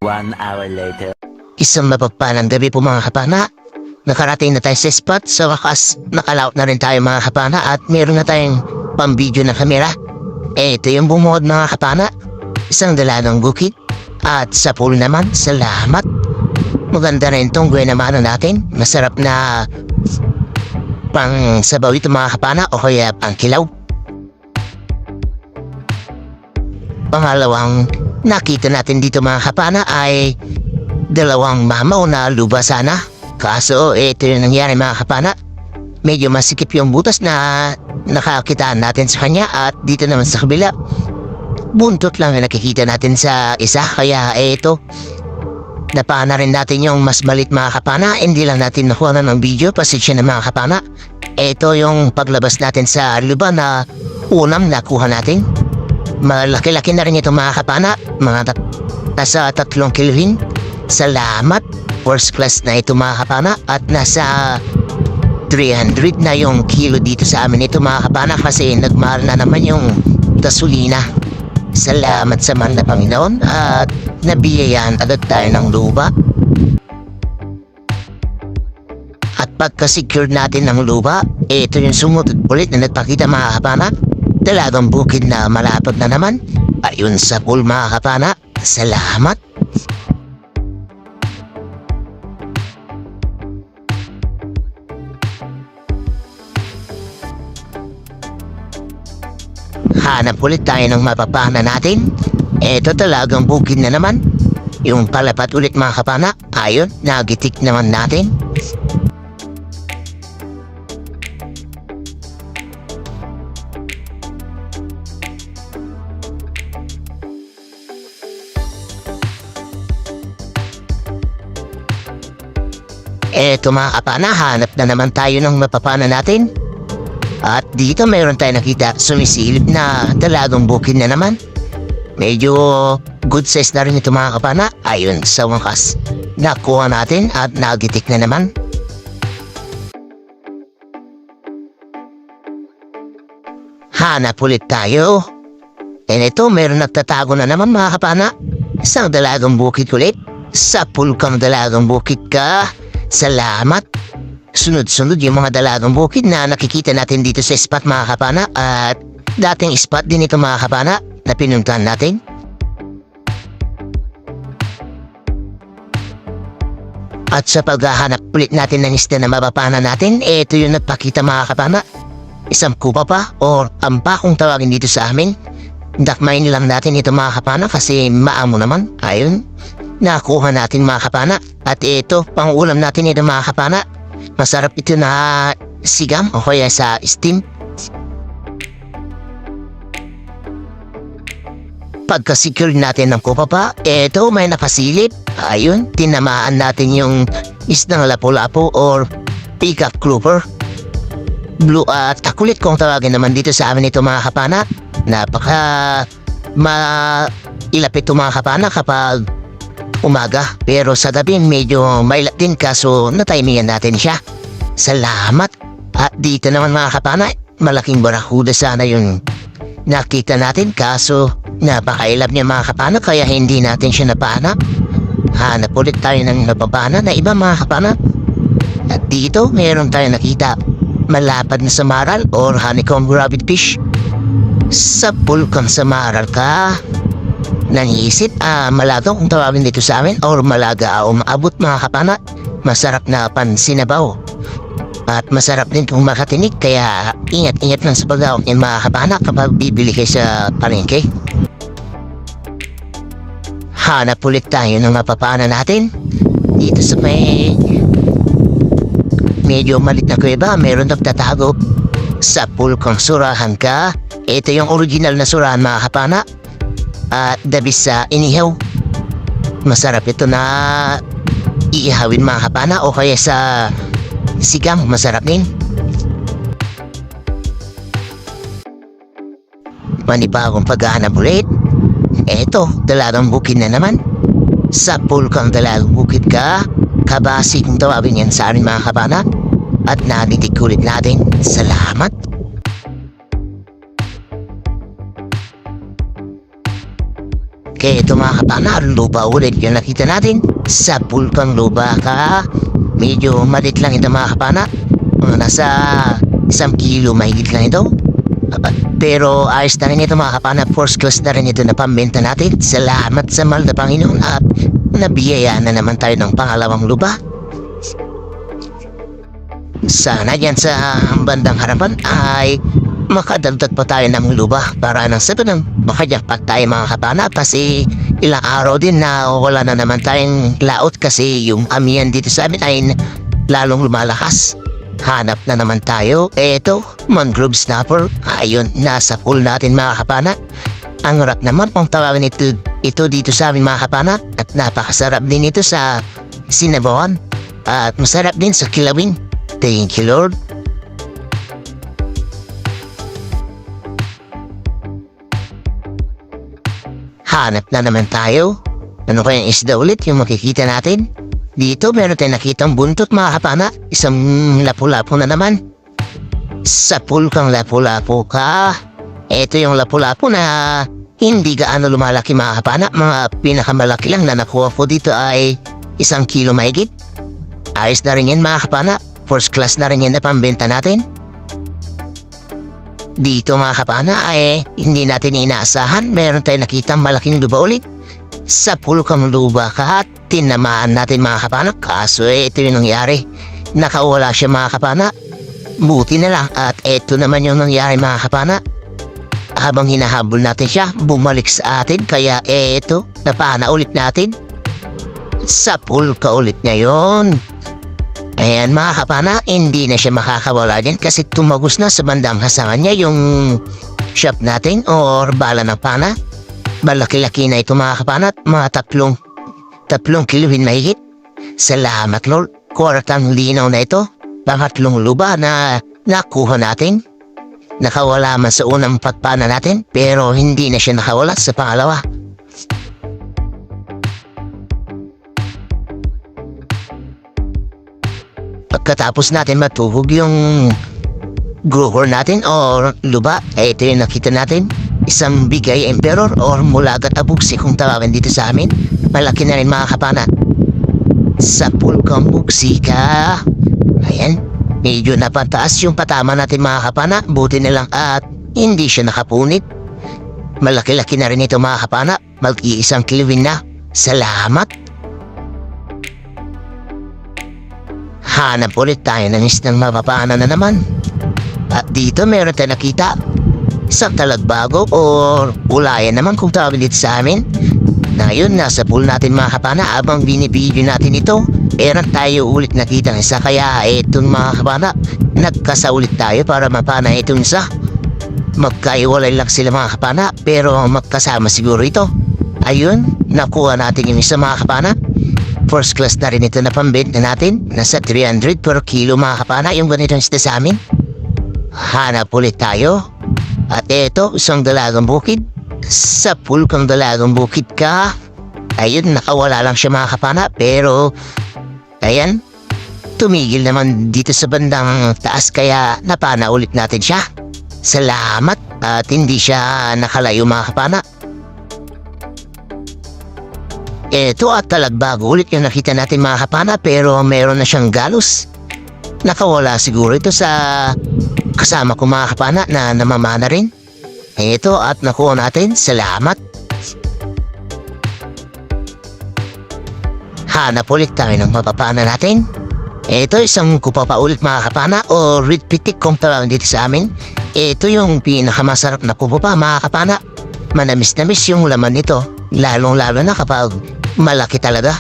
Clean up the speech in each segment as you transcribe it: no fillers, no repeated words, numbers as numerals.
1 hour later. Isang mapagpalang gabi po mga kapana. Nakarating na tayo sa spot. Sa wakas, nakalaot na rin tayo mga kapana at meron na tayong pang-video na kamera. Ito yung bumuod mga kapana. Isang dalanang bukid. At sa pool naman, salamat. Maganda rin itong guwenamano natin. Masarap na pang sabaw ito mga kapana o kaya pang kilaw. Pangalawang nakita natin dito mga kapana ay dalawang mamaw na luba sana. Kaso ito yung nangyari mga kapana. Medyo masikip yung butas na nakakitaan natin sa kanya at dito naman sa kabila. Buntot lang na nakikita natin sa isa kaya ito. Napana rin natin yung mas balit mga kapana. Hindi lang natin nakuha na ng video. Pasensya na mga kapana. Ito yung paglabas natin sa luba na unang nakuha natin. Malaki-laki na rin ito mga kapana. Mga nasa 3 kilohin. Salamat. First class na ito mga kapana. At nasa 300 na yung kilo dito sa amin ito mga kapana. Kasi nagmahal na naman yung gasolina. Salamat sa mahal na Panginoon. At nabiyayaan agad tayo ng luba. At pagka-secure natin ng luba, ito yung sumunod ulit na nagpakita mga kapana. Talagang bukid na malapad na naman. Ayun sa pool mga kapana. Salamat. Hanap ulit tayo ng mapapana natin. Ito talagang bukid na naman. Yung palapat ulit mga kapana. Ayun, nagitik naman natin. Eto mga kapana, hanap na naman tayo ng mapapana natin. At dito mayroon tayo nakita sumisilip na dalagang bukid na naman. Medyo good size na rin ito mga kapana. Ayun sa wakas, nakuha natin at nagitik na naman. Hanap ulit tayo. And ito mayroon nagtatago na naman mga kapana. Isang dalagang bukid ulit. Sa pool kang dalagang bukid ka. Salamat. Sunod-sunod yung mga dalagang bukid na nakikita natin dito sa spot mga kapana. At dating spot din ito mga kapana na pinuntahan natin. At sa paghahanap ulit natin ng isda na mapapana natin, ito yung nagpakita mga kapana. Isang kupa pa o ampa kung tawagin dito sa amin. Dakmain lang natin ito mga kapana kasi maamo naman. Ayun, nakuha natin mga kapana. At ito, pang ulam natin ito mga kapana. Masarap ito na sigam o kaya sa steam. Pagka-secure natin ng kupa pa, eto may nakasilip. Ayun, tinamaan natin yung isdang lapu-lapu or peacock grouper. Blue at takulit kung tawagin naman dito sa amin ito mga kapana. Napaka mailapit ito mga kapana kapag umaga. Pero sa gabi medyo mailat din kaso natimingan natin siya. Salamat. At dito naman mga kapana, malaking barakuda sana yung nakita natin kaso napakailap niya mga kapana kaya hindi natin siya napana. Hanap ulit tayo ng napapana na iba mga kapana. At dito meron tayo nakita malapad na samaral or honeycomb rabbit fish. Sa pool kang samaral ka. Naniisip, malaga kung tawagin dito sa amin or malaga o maabot mga kapana. Masarap na pansinabaw. At masarap din kung makatinig kaya ingat-ingat lang sa pag-awak ng mga kapana kapag bibili kayo sa palengke. Hanap ulit tayo ng mapapana natin. Dito sa may medyo malit na kuweba, meron nagtatago. Sa pool kang surahan ka. Ito yung original na surahan mga kapana. At dabis sa inihaw. Masarap ito na iihawin mga kapana o kaya sa sigam, masarap din. Manibagong paghahanap ulit. Eto, dalagang bukid na naman. Sa pool kang dalagang bukid ka. Kabasi kung tawagin yan sa amin mga kapana. At nanitig ulit natin. Salamat. Kaya ito mga kapana, luba ulit yung nakita natin. Sa pulpang luba ka. Medyo malit lang ito mga kapana. Nasa 1 kilo mahigit lang ito. Pero ayos na rin ito mga kapana. First class na rin ito na pambenta natin. Salamat sa mahal na Panginoon at nabiyayaan na naman tayo ng pangalawang luba. Sana dyan sa bandang harapan ay makadagdag pa tayo ng luba para nang sa ganun makajakpat tayo mga kapana, kasi ilang araw din na wala na naman tayong laot kasi yung amihan dito sa amin ay lalong lumalakas. Hanap na naman tayo. Eto, mangrove snapper. Ayun, nasa pool natin mga kapana. Ang rap naman kung tawagin ito dito sa amin mga kapana, at napakasarap din ito sa sinabawan at masarap din sa kilawin. Thank you Lord. Hanap na naman tayo. Ano kayang isda ulit yung makikita natin? Dito meron tayong nakitang buntot mga kapana. Isang lapu-lapu na naman. Sa pool kang lapu-lapu ka. Ito yung lapu-lapu na hindi gaano lumalaki mga kapana. Mga pinakamalaki lang na nakuha ko dito ay 1 kilo mahigit. Ayos na rin yan mga kapana. First class na rin yan na pambenta natin. Dito mga kapana ay hindi natin inaasahan. Meron tayong nakitang malaking luba ulit. Sa pulkang luba ka at tinamaan natin mga kapana. Kaso ito yung nangyari. Nakawala siya mga kapana. Buti na lang at ito naman yung nangyari mga kapana. Habang hinahabol natin siya, bumalik sa atin. Kaya ito, napana ulit natin. Sa pulka ulit ngayon. Ayan mga kapana, hindi na siya makakawala din kasi tumagos na sa bandang hasangan niya yung shop natin or bala ng pana. Malaki-laki na ito mga kapana, mga tatlong kiluhin mahigit. Salamat Lord, kwartang linaw na ito. Pangatlong luba na nakuha natin. Nakawala man sa unang patpana natin pero hindi na siya nakawala sa pangalawa. Pagkatapos natin matuhog yung grower natin o luba, ito yung nakita natin. Isang bigay emperor or mulagat abuksi kung tawagin dito sa amin. Malaki na rin mga kapana. Sa pulkang buksi ka. Ayan, medyo napataas yung patama natin mga kapana. Buti na lang at hindi siya nakapunit. Malaki-laki na rin ito mga kapana. Mag-iisang kilowin na. Salamat. Hanap ulit tayo ng isang mapapaanan na naman. At dito meron tayo nakita. Isang talagbago or ulayan naman kung tawagin dito sa amin. Na yun, nasa pool natin mga kapana. Abang binibidyo natin ito, meron tayo ulit nakita ng isa. Kaya itong mga kapana, nagkasaulit tayo para mapana itong isa. Magkaiwalay lang sila mga kapana, pero magkasama siguro ito. Ayun, nakuha natin yung isa mga kapana. First class na rin ito na pambenta natin. Nasa 300 per kilo mga kapana yung ganitong isda sa amin. Hanap ulit tayo. At ito, isang dalagang bukid. Sa pulkang dalagang bukid ka. Ayun, nakawala lang siya mga kapana. Pero, ayan, tumigil naman dito sa bandang taas kaya napana ulit natin siya. Salamat at hindi siya nakalayo mga kapana. Ito at talagbago ulit yung nakita natin mga kapana pero meron na siyang galos. Nakawala siguro ito sa kasama ko mga kapana na namamana rin. Ito at nakuha natin. Salamat. Hanap ulit tayo ng mapapana natin. Ito isang kupa pa ulit mga kapana o red pitik kung tawagin dito sa amin. Ito yung pinakamasarap na kupa pa mga kapana. Manamis-namis yung laman nito. Lalong-lalo na kapag malaki talaga.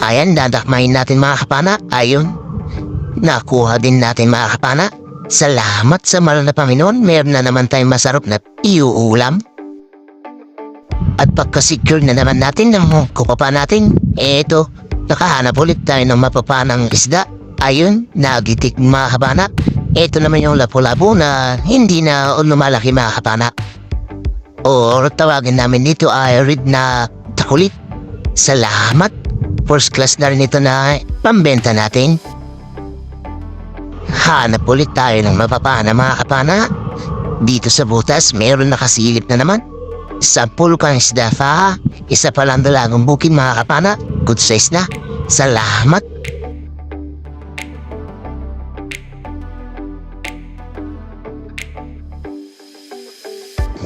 Ayan, dadakmahin natin mga kapana. Ayun, nakuha din natin mga kapana. Salamat sa mahal na Panginoon. Meron na naman tayong masarap na iuulam. At pagka-secure na naman natin ng kupapa natin, eto, nakahanap ulit tayo ng mapapanang isda. Ayun, nagitik mga kapana. Eto naman yung lapu-lapu na hindi na lumalaki mga kapana. Or tawagin namin dito ay red na takulit. Salamat. First class na rin ito na pambenta natin. Hanap ulit tayo ng mapapana mga kapana. Dito sa butas, meron nakasilip na naman. 10 kang isda pa. Isa pa lang dalagang bukid mga kapana. Good size na. Salamat.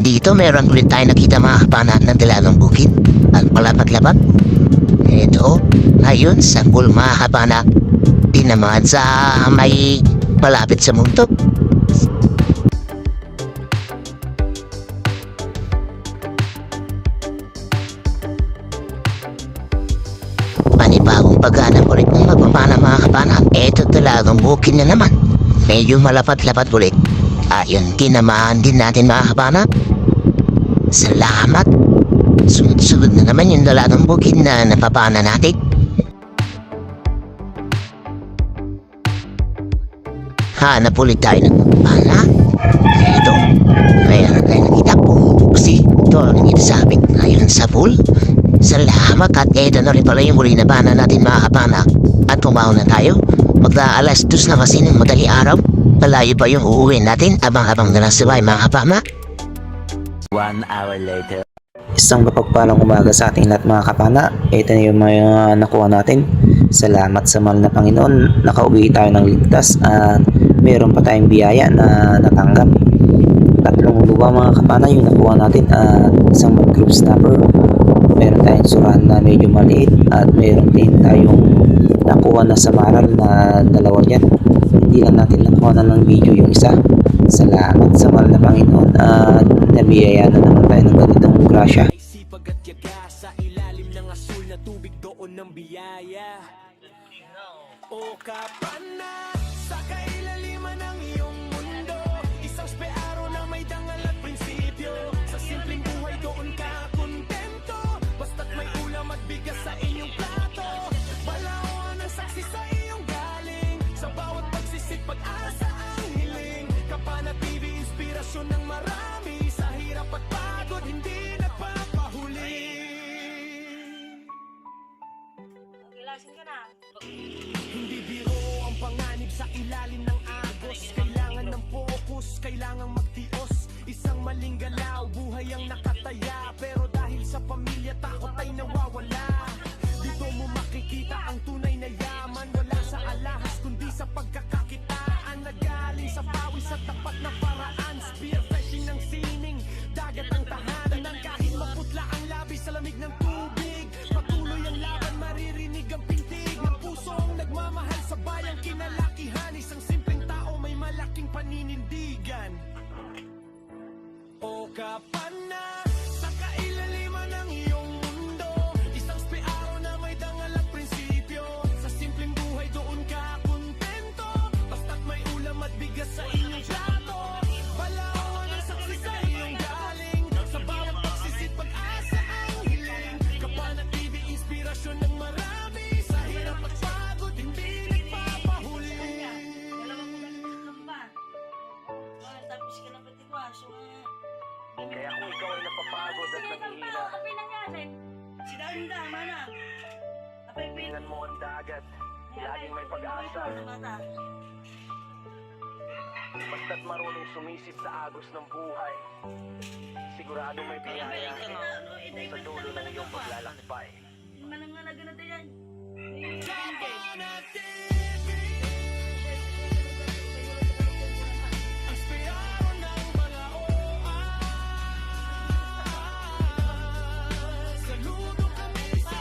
Dito meron ulit tayo nakita mga kapana ng dalagang bukid. At palapat-lapat. Ito, ngayon sa pool mga kapana. Tinamaan sa may palapit sa muntok. Panibagong paghanap ulit ng magpapana mga kapana. Eto talagang bukid na naman. Medyo malapat-lapat ulit. Ayun, tinamaan din natin mga kapana. Salamat. Sunod-sunod na naman yung dalagang bukid na napapana natin. Hanap ulit tayo ng magpapana. Ito. Mayroon tayo nakita po. Kasi ito ang nakita sa amin ngayon sa pool. Salamat at eto na rin pala yung huli na bana natin mga kapana. At pumaw na tayo. Magda-alas 2 na kasi ng madali araw. Malayo pa yung uuwi natin abang-abang na lang sabay mga kapama. 1 hour later. Isang mapagpalang umaga sa ating lahat mga kapana. Ito na yung mga nakuha natin. Salamat sa mahal na Panginoon. Nakauwi tayo ng ligtas at meron pa tayong biyaya na natanggap. 3 luba mga kapana yung nakuha natin at isang mag-group snapper. Meron tayong surahan na medyo maliit at meron din tayong nakuha na samaral na 2 dyan. Hindi lang natin nakuha na ng video yung isa. Salamat sa mahal na Panginoon at nabiyaya na naman tayo ng ganitong grasya. Sipag at yaga sa ilalim ng asul na tubig doon ng biyaya. O kapana sa kailaliman ng iyong mundo, isang spearo na may dangal at prinsipyo. Sa simpleng buhay doon ka kontento, basta't may ulam at bigas sa inyong plato. Balawan ang saksi sa iyong galing, sa bawat pagsisit pag-asa ang hiling. Kapana TV, inspirasyon ng marami, sa hirap at pagod hindi nagpapahuli. Gilasin ka na. Hindi biro ang panganib sa ilalim ng agos. Kailangan ng focus, kailangan magtios. Isang maling galaw, buhay ang nakataya. Pero dahil sa pamilya, takot ay nawawala. Dito mo makikita ang tunay na yaman. Wala sa alahas, kundi sa pagkakakitaan. Nagaling sa pawis at tapat na paraan. Spear fishing ng sining, dagat ang tahanan. Kahit maputla ang labi sa lamig ng tubig, patuloy ang laban, maririnig ang pintig ng pusong nagmamahal sa bayang kinalakihan. Isang simpleng tao may malaking paninindigan. O kapana sa kailaliman ng iyong mundo, isang spearo na may dangal at prinsipyo. Sa simpleng buhay doon ka kontento, basta't may ulam at bigas sa inyong plato. Balawan ang saksi sa iyong galing, sa bawat pagsisit pag-asa ang hiling. Kapana TV, inspirasyon ng marami, sa hirap at pagod hindi nagpapahuli. Tapos ka na pati ko. So, Kaya kung ikaw ay napapagod at nanghihina, kapay nangyari. Si Danda, mana. Kapay tingnan mo ang dagat. Laging may pag-asa. Basta't marunong sumisip sa agos ng buhay, sigurado may biyaya sa dulo ng iyong paglalakbay. Manang nga na ganito yan. Kapana TV, ang spearo ng mga oas. Saludo kami sa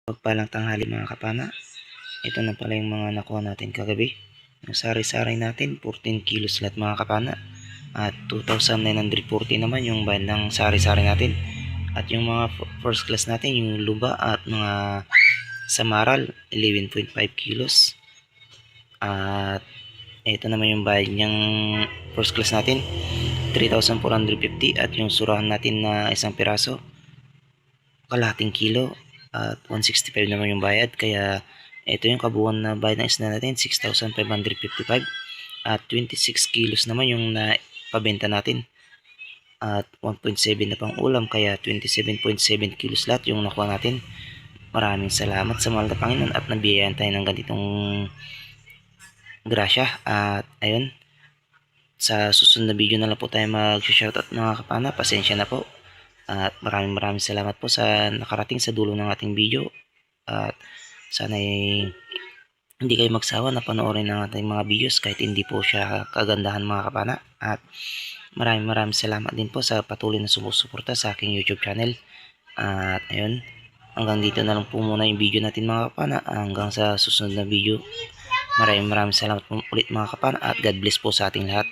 Pagpalang tanghali mga kapana. Ito na pala yung mga nakuha natin kagabi. Yung sari-sari natin 14 kilos lahat mga kapana. At 2,940 naman yung bayad ng sari-sari natin. At yung mga first class natin, yung luba at mga samaral 11.5 kilos. At ito naman yung bayad niyang first class natin 3,450. At yung surahan natin na isang piraso kalahating kilo at 165 naman yung bayad. Kaya ito yung kabuuan na bayad ng isda natin, 6,555. At 26 kilos naman yung napabenta natin. at 1.7 na pang ulam, kaya 27.7 kilos lahat yung nakuha natin. Maraming salamat sa mahal na Panginoon at nabiyayaan tayo ng ganitong grasya. At ayun, sa susunod na video na lang po tayo mag-shoutout mga kapana. Pasensya na po. At maraming salamat po sa nakarating sa dulo ng ating video. At sana hindi kayo magsawa na panoorin ang ating mga videos kahit hindi po siya kagandahan mga kapana. At maraming salamat din po sa patuloy na sumusuporta sa aking YouTube channel. At ayun, hanggang dito na lang po muna yung video natin mga kapana. Hanggang sa susunod na video. Maraming salamat po ulit mga kapana at God bless po sa ating lahat.